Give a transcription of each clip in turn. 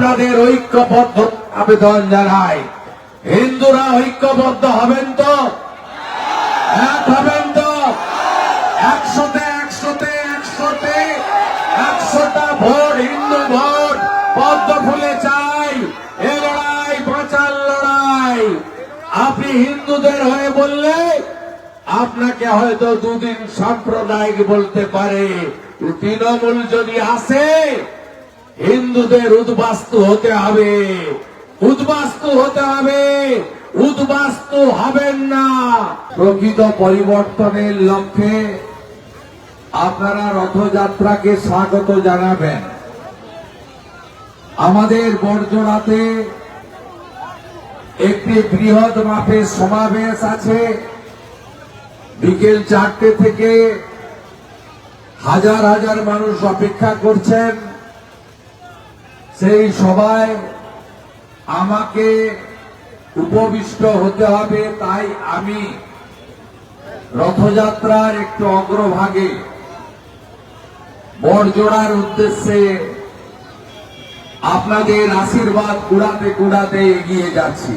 আপনাদের ঐক্যবদ্ধ আবেদন জানাই। হিন্দুরা ঐক্যবদ্ধ হবেন তো? এক হবেন তো? 100টা ভোট হিন্দু ভোট পদ্ম ফুলে চাই। এ লড়াই বাঁচার লড়াই। আপনি হিন্দুদের হয়ে বললে আপনাকে হয়তো দুদিন সাম্প্রদায়িক বলতে পারে, তৃণমূল যদি আসে হিন্দুদের উদ্বাস্তু হতে হবে, উদ্বাস্তু হতে হবে, উদ্বাস্তু হবেন না। প্রকৃত পরিবর্তনের লক্ষ্যে আপনারা রথযাত্রাকে স্বাগত জানাবেন। আমাদের বড়জোড়াতে একটি বৃহৎ মাপের সমাবেশ আছে। বিকেল 4টে থেকে হাজার হাজার মানুষ অপেক্ষা করছেন। সেই সভায় আমাকে উপবিষ্ট হতে হবে, তাই আমি রথযাত্রার একটু অগ্রভাগে বড়জোড়ার উদ্দেশ্যে আপনাদের আশীর্বাদ কুড়াতে কুড়াতে এগিয়ে যাচ্ছি।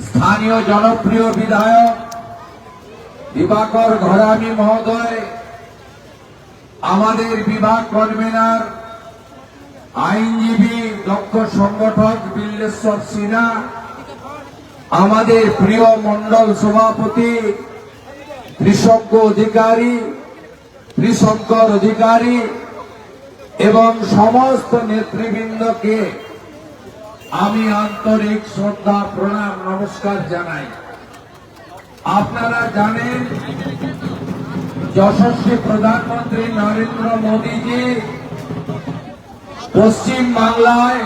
স্থানীয় জনপ্রিয় বিধায়ক দিবাকর ঘরামি মহোদয়, আমাদের বিভাগ কনভেনার আইনজীবী দক্ষ সংগঠক বিল্লেশ্বর সিনহা, আমাদের প্রিয় মন্ডল সভাপতি ত্রিশঙ্কর অধিকারী এবং সমস্ত নেতৃবৃন্দকে আমি আন্তরিক শ্রদ্ধা প্রণাম নমস্কার জানাই। আপনারা জানেন যশস্বী প্রধানমন্ত্রী নরেন্দ্র মোদীজি পশ্চিম বাংলায়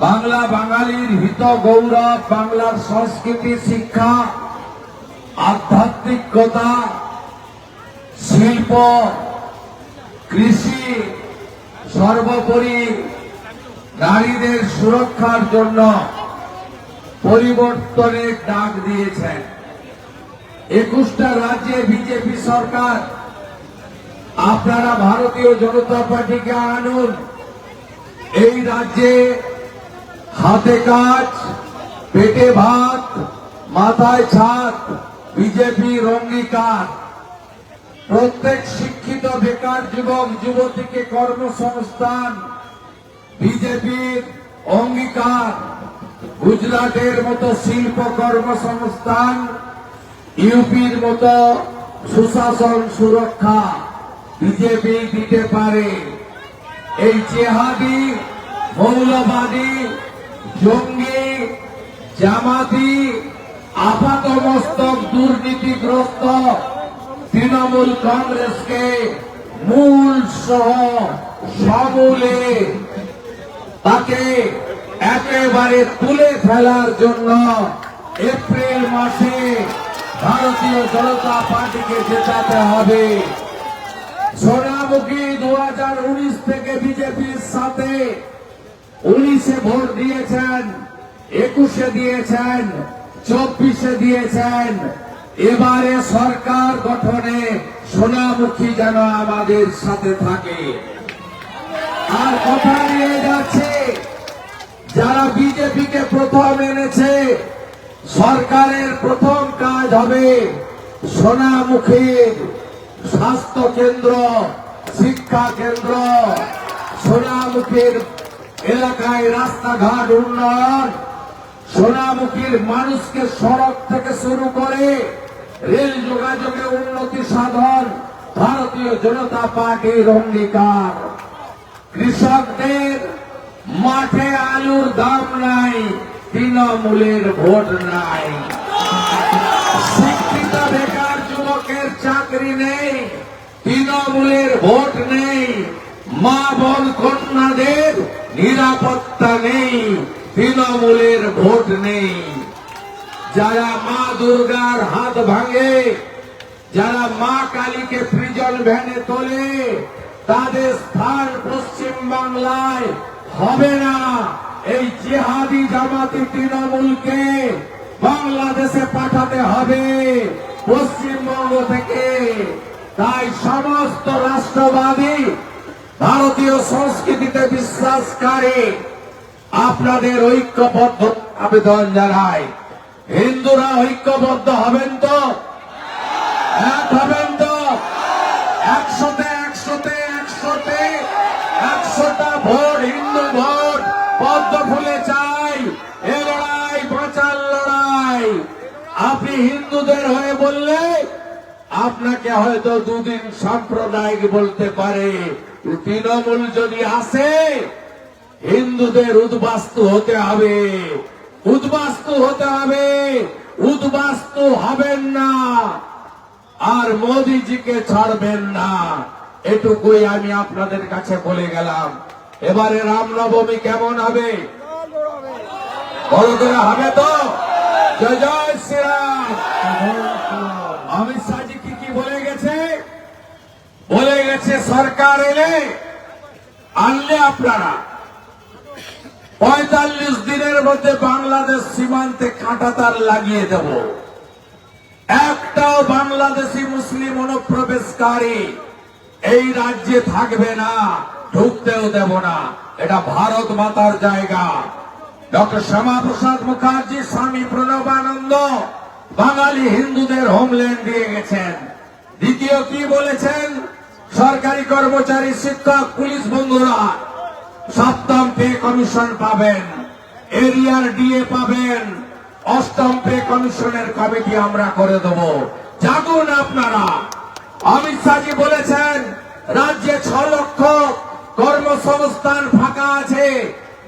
বাংলা বাঙালির হিত গৌরব, বাংলার সংস্কৃতি, শিক্ষা, আধ্যাত্মিকতা, শিল্প, কৃষি, সর্বোপরি নারীদের সুরক্ষার জন্য পরিবর্তনের ডাক দিয়েছেন। 21টা রাজ্যে বিজেপি সরকার। আপনারা ভারতীয় জনতা পার্টিকে আনুন। এই রাজ্যে হাতে কাজ, পেটে ভাত, মাথায় ছাদ, বিজেপির অঙ্গীকার। প্রত্যেক শিক্ষিত বেকার যুবক যুবতীকে কর্মসংস্থান, বিজেপির অঙ্গীকার। গুজরাটের মতো শিল্প কর্মসংস্থান, ইউপির মতো সুশাসন সুরক্ষা বিজেপি দিতে পারে। এই জেহাদি, মৌলবাদী, জঙ্গি, জামাতি, আপাতমস্তক দুর্নীতিগ্রস্ত তৃণমূল কংগ্রেসকে মূল সহ সমূলে তাকে একেবারে তুলে ফেলার জন্য এপ্রিল মাসে ভারতীয় জনতা পার্টিকে জেতাতে হবে। সোনামুখী 2019 থেকে বিজেপির সাথে 19-এ ভোট দিয়েছেন, 21-এ দিয়েছেন, 24-এ দিয়েছেন। এবারে সরকার গঠনে সোনামুখী যেন আমাদের সাথে থাকে। আর কথা নিয়ে যাচ্ছে, যারা বিজেপিকে প্রথম এনেছে, সরকারের প্রথম কাজ হবে সোনামুখীর স্বাস্থ্য কেন্দ্র, শিক্ষা কেন্দ্র, সোনামুখীর এলাকায় রাস্তাঘাট উন্নয়ন, সোনামুখীর মানুষকে সড়ক থেকে শুরু করে রেল যোগাযোগে উন্নতি সাধন ভারতীয় জনতা পার্টির অঙ্গীকার। কৃষকদের মাঠে আলুর দাম নাই, তৃণমূলের ভোট নাই। শিক্ষিত বেকার যুবকের চাকরি নেই, তৃণমূলের ভোট নেই। মা বোন কন্যাদের নিরাপত্তা নেই, তৃণমূলের ভোট নেই। যারা মা দুর্গার হাত ভাঙে, যারা মা কালীকে প্রিজন ভ্যানে তোলে, তাদের স্থান পশ্চিম বাংলায় হবে না। এই জিহাদি জামাতি তৃণমূলকে বাংলাদেশে পাঠাতে হবে পশ্চিমবঙ্গ থেকে। তাই সমস্ত রাষ্ট্রবাদী ভারতীয় সংস্কৃতিতে বিশ্বাসকারী আপনাদের ঐক্যবদ্ধ আবেদন জানাই। হিন্দুরা ঐক্যবদ্ধ হবেন তো? এক হবেন তো? 100টা ভোট হিন্দু ভোট পদ্ম ফুলে চাই। এ লড়াই বাঁচার লড়াই। আপনি হিন্দুদের হয়ে বললে আপনাকে হয়তো দুদিন সাম্প্রদায়িক বলতে পারে, তৃণমূল যদি আসে হিন্দুদের উদ্বাস্তু হতে হবে, উদ্বাস্তু হতে হবে, উদ্বাস্তু হবেন না, আর মোদিজিকে ছাড়বেন না। এটুকুই আমি আপনাদের কাছে বলে গেলাম। এবারে রামনবমী কেমন হবে? বড় করে হবে তো? জয় জয় শ্রীরাম। অমিত শাহজি কি বলে গেছে? বলে গেছে সরকার আনলে আপনারা 45 দিনের মধ্যে বাংলাদেশ সীমান্তে কাঁটাতার লাগিয়ে দেব। একটাও বাংলাদেশি মুসলিম অনুপ্রবেশকারী এই রাজ্যে থাকবে না, ঢুকতেও দেব না। এটা ভারত মাতার জায়গা। ডক্টর শ্যামাপ্রসাদ মুখার্জি, স্বামী প্রণবানন্দ বাঙালি হিন্দুদের হোমল্যান্ড দিয়ে গেছেন। দ্বিতীয় কি বলেছেন? সরকারি কর্মচারী, শিক্ষক, পুলিশ বন্ধুরা 7ম পে কমিশন পাবেন, এরিয়ার ডিএ পাবেন, 8ম পে কমিশনের কমিটি আমরা করে দেব। জাগুন আপনারা। অমিত শাহজি বলেছেন রাজ্যে 6 লক্ষ কর্মসংস্থান ফাঁকা আছে,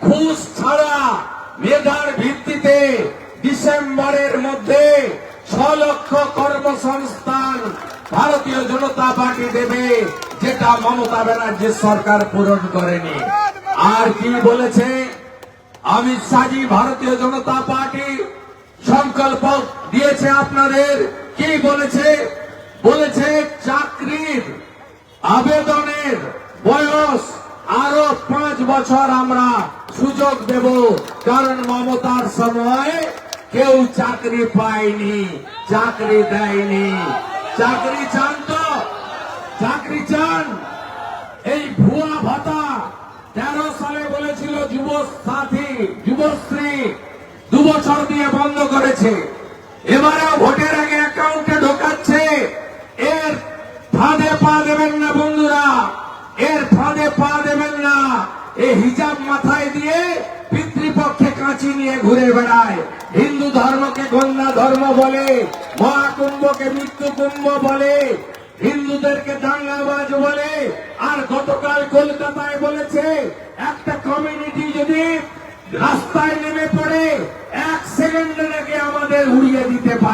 ঘুষ ছাড়া মেধার ভিত্তিতে ডিসেম্বরের মধ্যে 6 লক্ষ কর্মসংস্থান ভারতীয় জনতা পার্টি দেবে, যেটা মমতা ব্যানার্জি সরকার পূরণ করেনি। আর কি বলেছে অমিত শাহজি? ভারতীয় জনতা পার্টি সংকল্প দিয়েছে আপনাদের। কি বলেছে? বলেছে চাকরির আবেদনের বয়স আরো 5 বছর আমরা সুযোগ দেব, কারণ মমতার সময় কেউ চাকরি পায়নি, চাকরি দেয়নি। চাকরি চান তো? চাকরি চান? এই ভুয়া ভাতা 13 সালে বলেছিল যুবসাথী, যুবশ্রী 2 বছর দিয়ে বন্ধ করেছে। এবারে ভোটের আগে অ্যাকাউন্টে ঢোকাচ্ছে। এর ফাঁদে পা দেবেন না বন্ধুরা, এর ফাঁদে পা দেবেন না। এই হিজাব মাথায় দিয়ে পিতৃপক্ষে কাঁচি নিয়ে ঘুরে বেড়ায়। হিন্দু ধর্মকে গঙ্গা ধর্ম বলে, মহাকুম্ভকে মৃত্যু কুম্ভ বলে, হিন্দুদেরকে দাঙ্গাবাজ বলে। আর গতকাল কলকাতায় বলেছে একটা কমিউনিটি যদি রাস্তায় নেমে পড়ে 1 সেকেন্ডের আগে আমাদের উড়িয়ে দিতে পারে।